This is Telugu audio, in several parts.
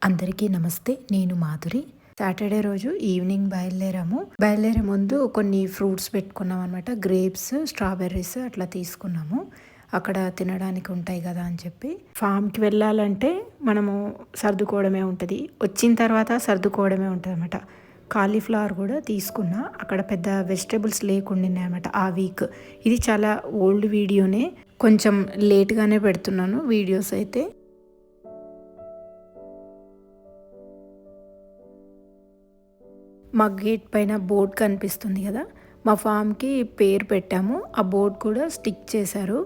అందరికీ నమస్తే. నేను మాధురి. సాటర్డే రోజు ఈవినింగ్ బయలుదేరాము. బయలుదేరే ముందు కొన్ని ఫ్రూట్స్ పెట్టుకున్నాం అనమాట. గ్రేప్స్, స్ట్రాబెర్రీస్ అట్లా తీసుకున్నాము. అక్కడ తినడానికి ఉంటాయి కదా అని చెప్పి. ఫామ్కి వెళ్ళాలంటే మనము సర్దుకోవడమే ఉంటుంది. వచ్చిన తర్వాత సర్దుకోవడమే ఉంటుంది అనమాట. కాలీఫ్లవర్ కూడా తీసుకున్నా. అక్కడ పెద్ద వెజిటేబుల్స్ లేకుండా అనమాట ఆ వీక్. ఇది చాలా ఓల్డ్ వీడియోనే. కొంచెం లేట్గానే పెడుతున్నాను వీడియోస్ అయితే. మా గేట్ పైన బోర్డ్ కనిపిస్తుంది కదా, మా ఫామ్కి పేరు పెట్టాము. ఆ బోర్డ్ కూడా స్టిక్ చేశారు.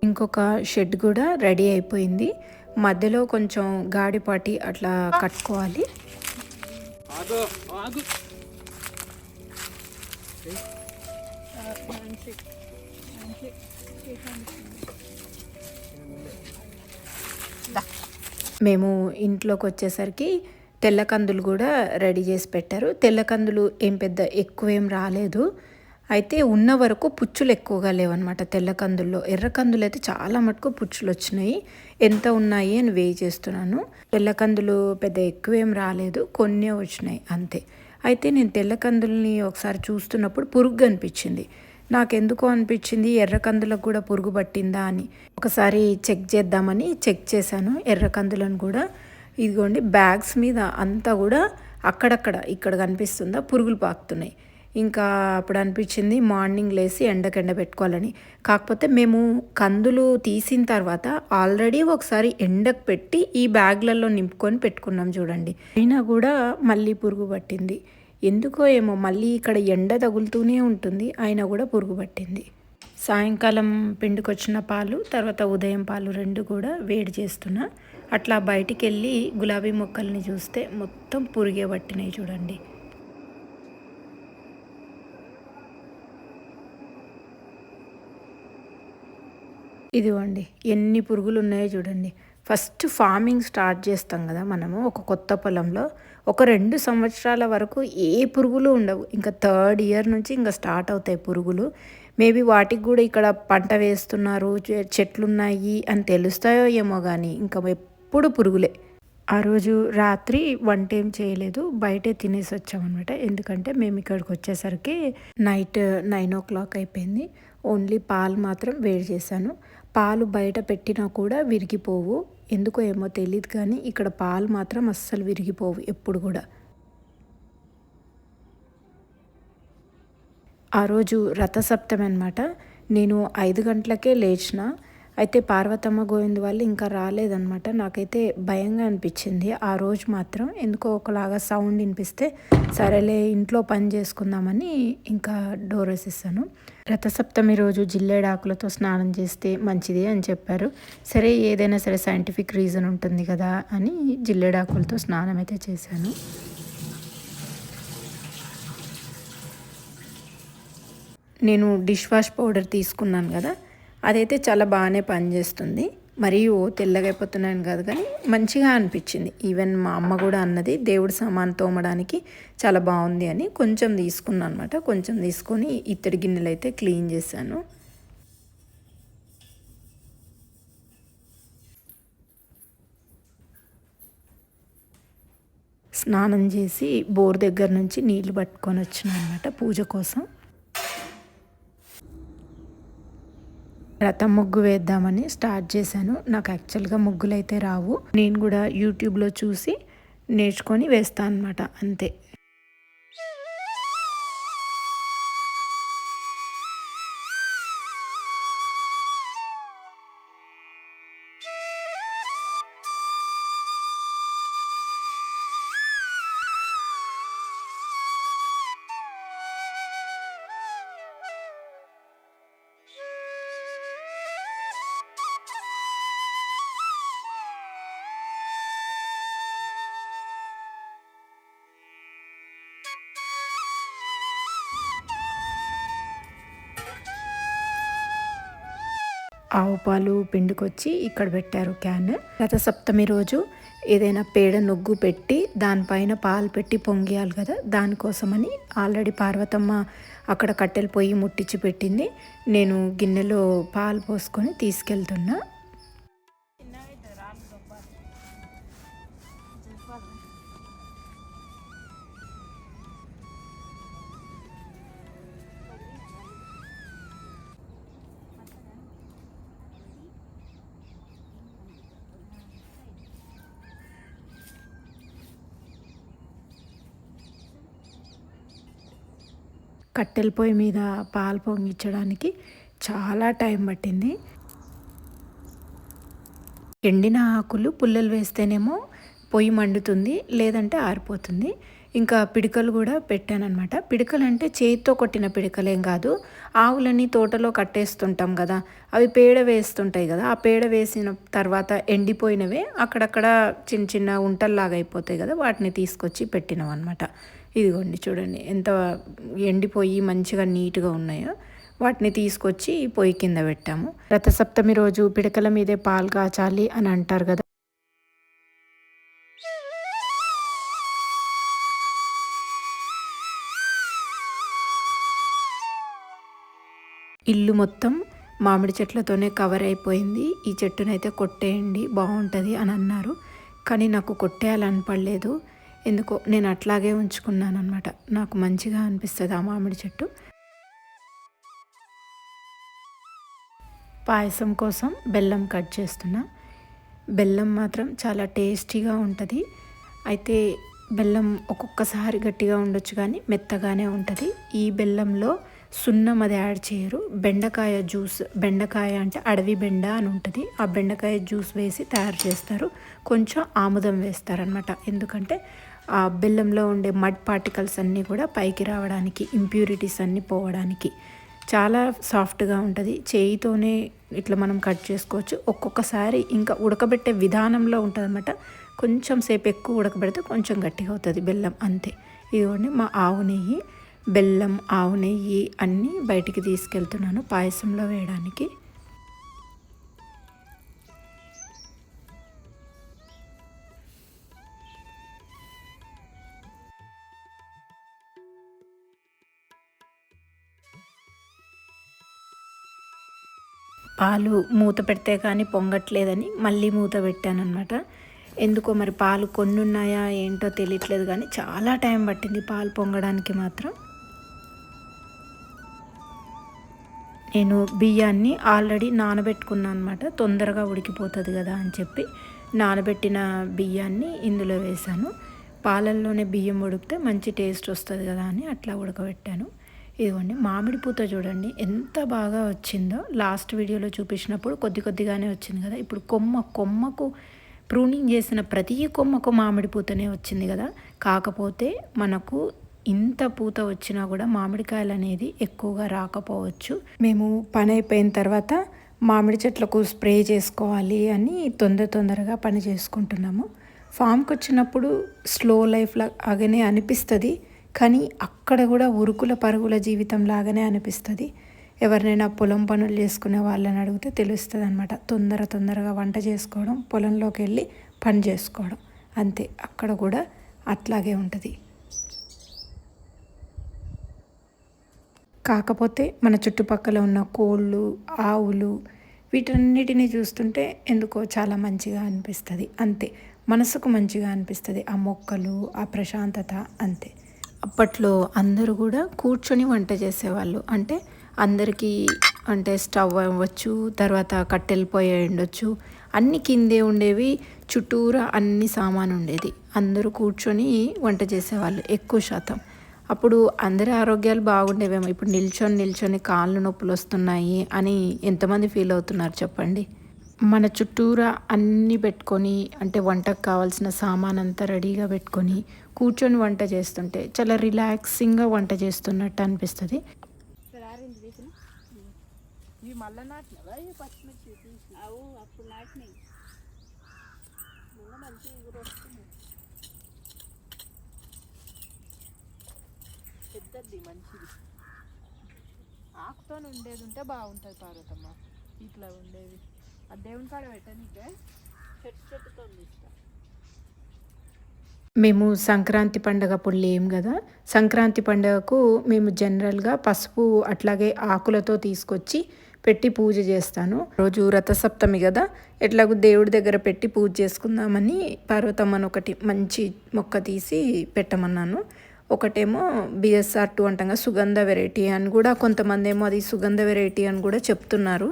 ఇంకొక షెడ్ కూడా రెడీ అయిపోయింది. మధ్యలో కొంచెం గాడిపాటి అట్లా కట్టుకోవాలి. మేము ఇంట్లోకి వచ్చేసరికి తెల్లకందులు కూడా రెడీ చేసి పెట్టారు. తెల్లకందులు ఏం పెద్ద ఎక్కువేం రాలేదు. అయితే ఉన్న వరకు పుచ్చులు ఎక్కువగా లేవన్నమాట తెల్లకందుల్లో. ఎర్రకందులు అయితే చాలా మటుకు పుచ్చులు వచ్చినాయి. ఎంత ఉన్నాయి అని వేయి చేస్తున్నాను. తెల్లకందులు పెద్ద ఎక్కువేం రాలేదు, కొన్ని వచ్చినాయి అంతే. అయితే నేను తెల్లకందుల్ని ఒకసారి చూస్తున్నప్పుడు పురుగు అనిపించింది. నాకెందుకో అనిపించింది ఎర్రకందులకు కూడా పురుగు పట్టిందా అని. ఒకసారి చెక్ చేద్దామని చెక్ చేశాను ఎర్రకందులను కూడా. ఇదిగోండి బ్యాగ్స్ మీద అంతా కూడా అక్కడక్కడ ఇక్కడ కనిపిస్తుందా పురుగులు పాకుతున్నాయి. ఇంకా అప్పుడు అనిపించింది మార్నింగ్ లేసి ఎండ పెట్టుకోవాలని. కాకపోతే మేము కందులు తీసిన తర్వాత ఆల్రెడీ ఒకసారి ఎండకు పెట్టి ఈ బ్యాగ్లలో నింపుకొని పెట్టుకున్నాం చూడండి. అయినా కూడా మళ్ళీ పురుగు పట్టింది. ఎందుకో ఏమో మళ్ళీ ఇక్కడ ఎండ తగులుతూనే ఉంటుంది, అయినా కూడా పురుగు పట్టింది. సాయంకాలం పిండికొచ్చిన పాలు, తర్వాత ఉదయం పాలు రెండు కూడా వేడి చేస్తున్నా. అట్లా బయటికి వెళ్ళి గులాబీ మొక్కల్ని చూస్తే మొత్తం పురుగే పట్టినాయి చూడండి. ఇదిగోండి ఎన్ని పురుగులు ఉన్నాయో చూడండి. ఫస్ట్ ఫార్మింగ్ స్టార్ట్ చేస్తాం కదా మనము ఒక కొత్త పొలంలో. ఒక 2 సంవత్సరాల వరకు ఏ పురుగులు ఉండవు. ఇంకా 3rd ఇయర్ నుంచి ఇంకా స్టార్ట్ అవుతాయి పురుగులు. మేబీ వాటికి కూడా ఇక్కడ పంట వేస్తున్నారు, చెట్లున్నాయి అని తెలుస్తాయో ఏమో కానీ ఇంకా ఎప్పుడు పురుగులే. ఆ రోజు రాత్రి వంట ఏం చేయలేదు, బయటే తినేసి వచ్చామన్నమాట. ఎందుకంటే మేము ఇక్కడికి వచ్చేసరికి నైట్ 9 o'clock అయిపోయింది. ఓన్లీ పాలు మాత్రం వేడి చేశాను. పాలు బయట పెట్టినా కూడా విరిగిపోవు. ఎందుకో ఏమో తెలియదు కానీ ఇక్కడ పాలు మాత్రం అస్సలు విరిగిపోవు ఎప్పుడు కూడా. ఆ రోజు రథసప్తమి అనమాట. నేను 5 గంటలకే లేచిన. అయితే పార్వతమ్మ గోవింద్ వాళ్ళు ఇంకా రాలేదన్నమాట. నాకైతే భయంగా అనిపించింది ఆ రోజు మాత్రం. ఎందుకో ఒకలాగా సౌండ్ వినిపిస్తే సరేలే ఇంట్లో పని చేసుకుందామని ఇంకా డోర్ వేసేసాను. రథసప్తమి రోజు జిల్లేడాకులతో స్నానం చేస్తే మంచిది అని చెప్పారు. సరే ఏదైనా సరే సైంటిఫిక్ రీజన్ ఉంటుంది కదా అని జిల్లేడాకులతో స్నానం అయితే చేశాను. నేను డిష్ వాష్ పౌడర్ తీసుకున్నాను కదా, అదైతే చాలా బాగానే పనిచేస్తుంది. మరియు తెల్లగా అయిపోతున్నాను కాదు కానీ మంచిగా అనిపించింది. ఈవెన్ మా అమ్మ కూడా అన్నది దేవుడి సామాన్ తోమడానికి చాలా బాగుంది అని. కొంచెం తీసుకున్నాను అనమాట. కొంచెం తీసుకొని ఇత్తడి గిన్నెలు అయితే క్లీన్ చేశాను. స్నానం చేసి బోర్ దగ్గర నుంచి నీళ్లు పట్టుకొని వచ్చిన అనమాట పూజ కోసం. రథం ముగ్గు వేద్దామని స్టార్ట్ చేశాను. నాకు యాక్చువల్గా ముగ్గులు అయితే రావు. నేను కూడా యూట్యూబ్లో చూసి నేర్చుకొని వేస్తాను అనమాట అంతే. ఆవు పాలు పిండుకొచ్చి ఇక్కడ పెట్టారు క్యాన్. రథసప్తమి రోజు ఏదైనా పేడ నొగ్గు పెట్టి దానిపైన పాలు పెట్టి పొంగియాలి కదా, దానికోసమని ఆల్రెడీ పార్వతమ్మ అక్కడ కట్టెల పొయ్యి ముట్టించి పెట్టింది. నేను గిన్నెలో పాలు పోసుకొని తీసుకెళ్తున్నా. కట్టెల పొయ్యి మీద పాలు పొంగించడానికి చాలా టైం పట్టింది. ఎండిన ఆకులు పుల్లలు వేస్తేనేమో పొయ్యి మండుతుంది, లేదంటే ఆరిపోతుంది. ఇంకా పిడికలు కూడా పెట్టానన్నమాట. పిడికలు అంటే చేతితో కొట్టిన పిడికలేం కాదు, ఆవులని తోటలో కట్టేస్తుంటాం కదా, అవి పేడ వేస్తుంటాయి కదా, ఆ పేడ వేసిన తర్వాత ఎండిపోయినవే అక్కడక్కడ చిన్న చిన్న ఉంటల్లాగా అయిపోతాయి కదా, వాటిని తీసుకొచ్చి పెట్టినాం అనమాట. ఇదిగోండి చూడండి ఎంత ఎండిపోయి మంచిగా నీట్గా ఉన్నాయో. వాటిని తీసుకొచ్చి పొయ్యి కింద పెట్టాము. రథసప్తమి రోజు పిడకల మీదే పాలు కాచాలి అని అంటారు కదా. ఇల్లు మొత్తం మామిడి చెట్లతోనే కవర్ అయిపోయింది. ఈ చెట్టునైతే కొట్టేయండి బాగుంటుంది అని అన్నారు, కానీ నాకు కొట్టేయాలనిపడలేదు. ఎందుకో నేను అట్లాగే ఉంచుకున్నాను అనమాట. నాకు మంచిగా అనిపిస్తుంది ఆ మామిడి చెట్టు. పాయసం కోసం బెల్లం కట్ చేస్తున్నా. బెల్లం మాత్రం చాలా టేస్టీగా ఉంటుంది. అయితే బెల్లం ఒక్కొక్కసారి గట్టిగా ఉండొచ్చు కానీ మెత్తగానే ఉంటుంది. ఈ బెల్లంలో సున్నం అది యాడ్ చేయరు. బెండకాయ జ్యూస్, బెండకాయ అంటే అడవి బెండ అని ఉంటుంది, ఆ బెండకాయ జ్యూస్ వేసి తయారు చేస్తారు. కొంచెం ఆముదం వేస్తారనమాట, ఎందుకంటే ఆ బెల్లంలో ఉండే మడ్ పార్టికల్స్ అన్నీ కూడా పైకి రావడానికి, ఇంప్యూరిటీస్ అన్నీ పోవడానికి. చాలా సాఫ్ట్గా ఉంటుంది. చేయితోనే ఇట్లా మనం కట్ చేసుకోవచ్చు. ఒక్కొక్కసారి ఇంకా ఉడకబెట్టే విధానంలో ఉంటుంది అన్నమాట. కొంచెం సేపు ఎక్కువ ఉడకబెడితే కొంచెం గట్టిగా అవుతుంది బెల్లం, అంతే. ఇదిగోండి మా ఆవు నెయ్యి, బెల్లం, ఆవు నెయ్యి అన్నీ బయటికి తీసుకెళ్తున్నాను పాయసంలో వేయడానికి. పాలు మూత పెడితే కానీ పొంగట్లేదని మళ్ళీ మూత పెట్టానమాట. ఎందుకో మరి పాలు కొన్ని ఉన్నాయా ఏంటో తెలియట్లేదు, కానీ చాలా టైం పట్టింది పాలు పొంగడానికి మాత్రం. నేను బియ్యాన్ని ఆల్రెడీ నానబెట్టుకున్నాను అనమాట, తొందరగా ఉడికిపోతుంది కదా అని చెప్పి నానబెట్టిన బియ్యాన్ని ఇందులో వేశాను. పాలల్లోనే బియ్యం ఉడికితే మంచి టేస్ట్ వస్తుంది కదా అని అట్లా ఉడకబెట్టాను. ఇదిగోండి మామిడి పూత చూడండి ఎంత బాగా వచ్చిందో. లాస్ట్ వీడియోలో చూపించినప్పుడు కొద్ది కొద్దిగానే వచ్చింది కదా, ఇప్పుడు కొమ్మకు ప్రూనింగ్ చేసిన ప్రతి కొమ్మకు మామిడి పూతనే వచ్చింది కదా. కాకపోతే మనకు ఇంత పూత వచ్చినా కూడా మామిడికాయలు అనేది ఎక్కువగా రాకపోవచ్చు. మేము పని అయిపోయిన తర్వాత మామిడి చెట్లకు స్ప్రే చేసుకోవాలి అని తొందరగా పని చేసుకుంటున్నాము. ఫామ్కి వచ్చినప్పుడు స్లో లైఫ్ లాగానే అనిపిస్తుంది, కానీ అక్కడ కూడా ఉరుకుల పరుగుల జీవితం లాగానే అనిపిస్తుంది. ఎవరినైనా పొలం పనులు చేసుకునే వాళ్ళని అడిగితే తెలుస్తుంది అనమాట. తొందరగా వంట చేసుకోవడం, పొలంలోకి వెళ్ళి పని చేసుకోవడం, అంతే. అక్కడ కూడా అట్లాగే ఉంటుంది. కాకపోతే మన చుట్టుపక్కల ఉన్న కోళ్ళు, ఆవులు వీటన్నిటిని చూస్తుంటే ఎందుకో చాలా మంచిగా అనిపిస్తుంది, అంతే. మనసుకు మంచిగా అనిపిస్తుంది ఆ మొక్కలు, ఆ ప్రశాంతత, అంతే. అప్పట్లో అందరూ కూడా కూర్చొని వంట చేసేవాళ్ళు. అంటే అందరికీ అంటే స్టవ్ అవ్వచ్చు, తర్వాత కట్టెలు పొయ్యి ఉండొచ్చు, అన్ని కిందే ఉండేవి, చుట్టూరా అన్ని సామాను ఉండేది. అందరూ కూర్చొని వంట చేసేవాళ్ళు ఎక్కువ శాతం. అప్పుడు అందరి ఆరోగ్యాలు బాగుండేవేమో. ఇప్పుడు నిల్చొని కాళ్ళు నొప్పులు వస్తున్నాయి అని ఎంతమంది ఫీల్ అవుతున్నారు చెప్పండి. మన చుట్టూరా అన్నీ పెట్టుకొని, అంటే వంటకు కావాల్సిన సామాన్ అంతా రెడీగా పెట్టుకొని కూర్చొని వంట చేస్తుంటే చాలా రిలాక్సింగ్గా వంట చేస్తున్నట్టు అనిపిస్తుంది. పెద్దది మంచిది, ఆకుతో ఉండేది ఉంటే బాగుంటుంది పార్వతమ్మ. ఇట్లా ఉండేది. ఆ దేవుని కాడ పెట్టనీకే చెట్టుతో ఇష్టం. మేము సంక్రాంతి పండగ అప్పుడు లేము కదా. సంక్రాంతి పండగకు మేము జనరల్గా పసుపు అట్లాగే ఆకులతో తీసుకొచ్చి పెట్టి పూజ చేస్తాను. రోజు రథసప్తమి కదా, ఎట్లాగో దేవుడి దగ్గర పెట్టి పూజ చేసుకుందామని పార్వతమ్మను ఒకటి మంచి మొక్క తీసి పెట్టమన్నాను. ఒకటేమో బిఎస్ఆర్2 అంటాం, సుగంధ వెరైటీ అని కూడా కొంతమంది ఏమో అది సుగంధ వెరైటీ అని కూడా చెప్తున్నారు.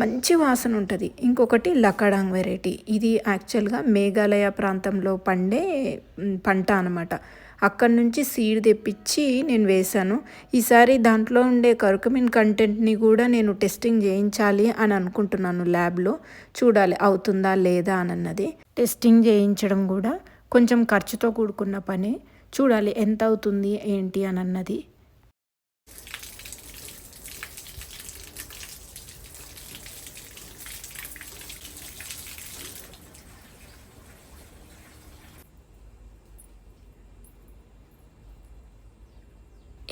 మంచి వాసన ఉంటుంది. ఇంకొకటి లకడాంగ్ వెరైటీ, ఇది యాక్చువల్గా మేఘాలయ ప్రాంతంలో పండే పంట అనమాట. అక్కడి నుంచి సీడ్ తెప్పించి నేను వేశాను. ఈసారి దాంట్లో ఉండే కర్కుమిన్ కంటెంట్ని కూడా నేను టెస్టింగ్ చేయించాలి అని అనుకుంటున్నాను ల్యాబ్లో. చూడాలి అవుతుందా లేదా అని అన్నది. టెస్టింగ్ చేయించడం కూడా కొంచెం ఖర్చుతో కూడుకున్న పని. చూడాలి ఎంత అవుతుంది ఏంటి అని అన్నది.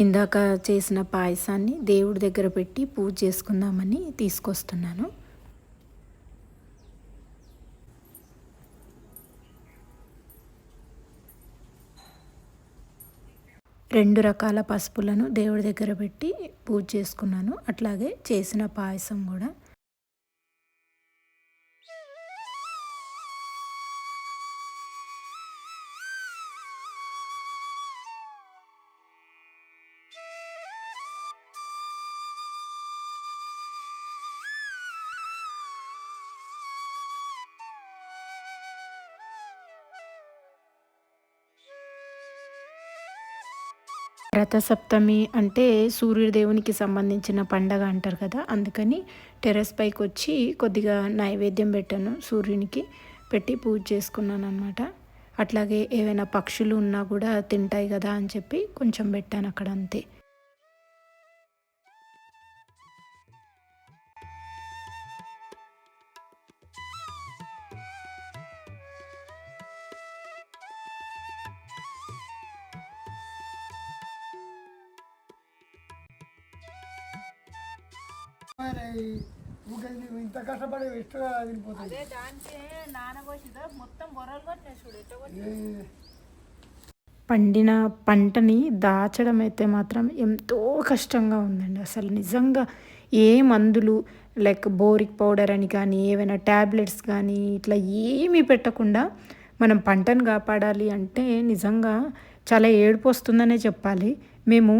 ఇందాక చేసిన పాయసాన్ని దేవుడి దగ్గర పెట్టి పూజ చేసుకుందామని తీసుకొస్తున్నాను. 2 రకాల పసుపులను దేవుడి దగ్గర పెట్టి పూజ చేసుకున్నాను. అట్లాగే చేసిన పాయసం కూడా. రథసప్తమి అంటే సూర్యదేవునికి సంబంధించిన పండగ అంటారు కదా, అందుకని టెర్రస్ పైకి వచ్చి కొద్దిగా నైవేద్యం పెట్టాను, సూర్యునికి పెట్టి పూజ చేసుకున్నాను అనమాట. అట్లాగే ఏవైనా పక్షులు ఉన్నా కూడా తింటాయి కదా అని చెప్పి కొంచెం పెట్టాను అక్కడ, అంతే. ఇంత కష్టపడి ఇష్టంగా తినిపోతుంది. పండిన పంటని దాచడం అయితే మాత్రం ఎంతో కష్టంగా ఉందండి. అసలు నిజంగా ఏ మందులు లైక్ బోరిక్ పౌడర్ అని కానీ ఏవైనా ట్యాబ్లెట్స్ కానీ ఇట్లా ఏమీ పెట్టకుండా మనం పంటను కాపాడాలి అంటే నిజంగా చాలా ఏడుపు వస్తుందనే చెప్పాలి. మేము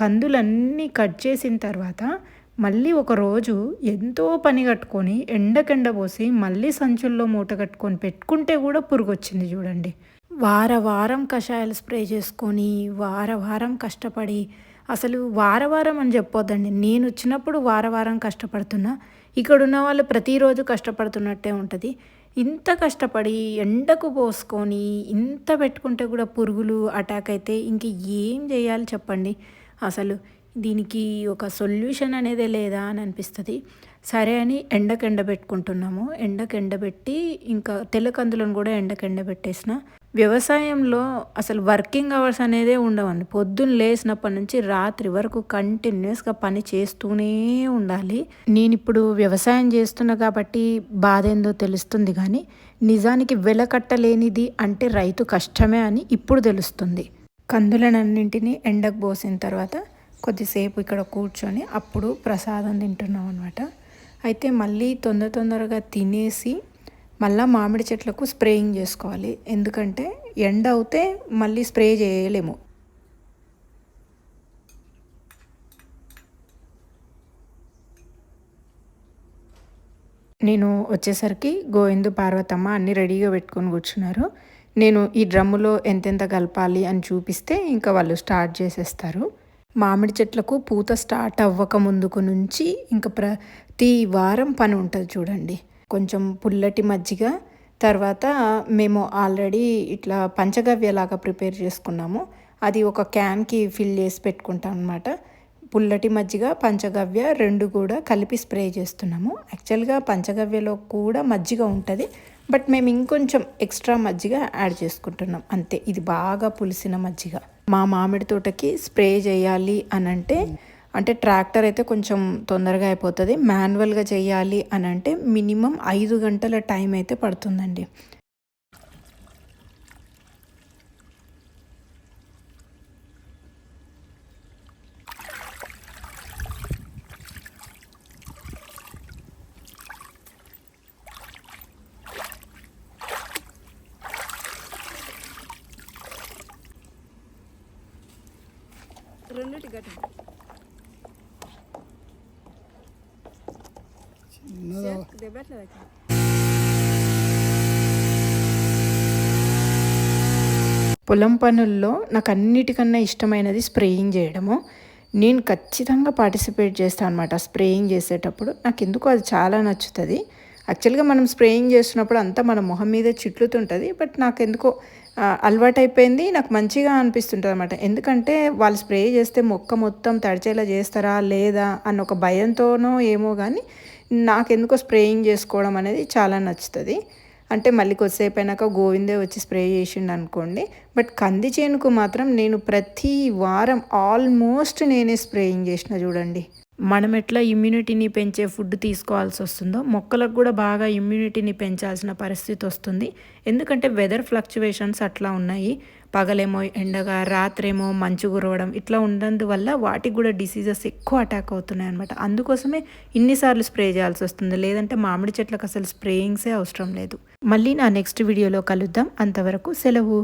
కందులన్నీ కట్ చేసిన తర్వాత మళ్ళీ ఒకరోజు ఎంతో పని కట్టుకొని ఎండకెండ పోసి మళ్ళీ సంచుల్లో మూట కట్టుకొని పెట్టుకుంటే కూడా పురుగు వచ్చింది చూడండి. వారం కషాయాలు స్ప్రే చేసుకొని వారం కష్టపడి, అసలు వారం అని చెప్పొద్దండి, నేను వచ్చినప్పుడు వారం కష్టపడుతున్నా, ఇక్కడున్న వాళ్ళు ప్రతిరోజు కష్టపడుతున్నట్టే ఉంటుంది. ఇంత కష్టపడి ఎండకు పోసుకొని ఇంత పెట్టుకుంటే కూడా పురుగులు అటాక్ అయితే ఇంక ఏం చేయాలి చెప్పండి. అసలు దీనికి ఒక సొల్యూషన్ అనేదే లేదా అని అనిపిస్తుంది. సరే అని ఎండబెట్టుకుంటున్నాము. ఎండబెట్టి ఇంకా తెల్లకందులను కూడా ఎండబెట్టేసిన. వ్యవసాయంలో అసలు వర్కింగ్ అవర్స్ అనేదే ఉండవండి. పొద్దున్న లేచినప్పటి నుంచి రాత్రి వరకు కంటిన్యూస్గా పని చేస్తూనే ఉండాలి. నేను ఇప్పుడు వ్యవసాయం చేస్తున్నా కాబట్టి బాధ ఏందో తెలుస్తుంది, కానీ నిజానికి వెలకట్టలేనిది అంటే రైతు కష్టమే అని ఇప్పుడు తెలుస్తుంది. కందులనన్నింటినీ ఎండకు పోసిన తర్వాత కొద్దిసేపు ఇక్కడ కూర్చొని అప్పుడు ప్రసాదం తింటున్నాం అనమాట. అయితే మళ్ళీ తొందరగా తినేసి మళ్ళీ మామిడి చెట్లకు స్ప్రేయింగ్ చేసుకోవాలి. ఎందుకంటే ఎండ అవుతే మళ్ళీ స్ప్రే చేయలేము. నేను వచ్చేసరికి గోవిందు పార్వతమ్మ అన్నీ రెడీగా పెట్టుకొని కూర్చున్నారు. నేను ఈ డ్రమ్ములో ఎంతెంత కలపాలి అని చూపిస్తే ఇంకా వాళ్ళు స్టార్ట్ చేసేస్తారు. మామిడి చెట్లకు పూత స్టార్ట్ అవ్వక ముందుకు నుంచి ఇంకా ప్రతి వారం పని ఉంటుంది చూడండి. కొంచెం పుల్లటి మజ్జిగ, తర్వాత మేము ఆల్రెడీ ఇట్లా పంచగవ్యలాగా ప్రిపేర్ చేసుకున్నాము. అది ఒక క్యాన్కి ఫిల్ చేసి పెట్టుకుంటాం అనమాట. పుల్లటి మజ్జిగ, పంచగవ్య 2 కూడా కలిపి స్ప్రే చేస్తున్నాము. యాక్చువల్గా పంచగవ్యలో కూడా మజ్జిగ ఉంటుంది, బట్ మేము ఇంకొంచెం ఎక్స్ట్రా మజ్జిగ యాడ్ చేసుకుంటున్నాం అంతే. ఇది బాగా పులిసిన మజ్జిగ. మా మామిడి తోటకి స్ప్రే చేయాలి అని అంటే అంటే ట్రాక్టర్ అయితే కొంచెం తొందరగా అయిపోతుంది. మాన్యువల్గా చేయాలి అని అంటే మినిమం 5 గంటల టైం అయితే పడుతుందండి. పొలం పనుల్లో నాకు అన్నిటికన్నా ఇష్టమైనది స్ప్రేయింగ్ చేయడము. నేను ఖచ్చితంగా పార్టిసిపేట్ చేస్తాను అనమాట స్ప్రేయింగ్ చేసేటప్పుడు. నాకు ఎందుకో అది చాలా నచ్చుతుంది. యాక్చువల్గా మనం స్ప్రేయింగ్ చేస్తున్నప్పుడు అంతా మన మొహం మీదే చిట్లుతుంటుంది. బట్ నాకు ఎందుకో అలవాటైపోయింది. నాకు మంచిగా అనిపిస్తుంటుంది అనమాట. ఎందుకంటే వాళ్ళు స్ప్రే చేస్తే మొక్క మొత్తం తడిచేలా చేస్తారా లేదా అన్న ఒక భయంతోనో ఏమో కానీ నాకెందుకో స్ప్రేయింగ్ చేసుకోవడం అనేది చాలా నచ్చుతుంది. అంటే మళ్ళీ కొద్దిసేపు అయినాక గోవిందే వచ్చి స్ప్రే చేసిండు అనుకోండి. బట్ కంది చేనుకు మాత్రం నేను ప్రతి వారం ఆల్మోస్ట్ నేనే స్ప్రేయింగ్ చేసిన చూడండి. మనం ఎట్లా ఇమ్యూనిటీని పెంచే ఫుడ్ తీసుకోవాల్సి వస్తుందో మొక్కలకు కూడా బాగా ఇమ్యూనిటీని పెంచాల్సిన పరిస్థితి వస్తుంది. ఎందుకంటే వెదర్ ఫ్లక్చువేషన్స్ అట్లా ఉన్నాయి. పగలేమో ఎండగా, రాత్రేమో మంచు కురవడం ఇట్లా ఉన్నందువల్ల వాటికి కూడా డిసీజెస్ ఎక్కువ అటాక్ అవుతున్నాయి అనమాట. అందుకోసమే ఇన్నిసార్లు స్ప్రే చేయాల్సి వస్తుంది. లేదంటే మామిడి చెట్లకు అసలు స్ప్రేయింగ్సే అవసరం లేదు. మళ్ళీ నా నెక్స్ట్ వీడియోలో కలుద్దాం. అంతవరకు సెలవు.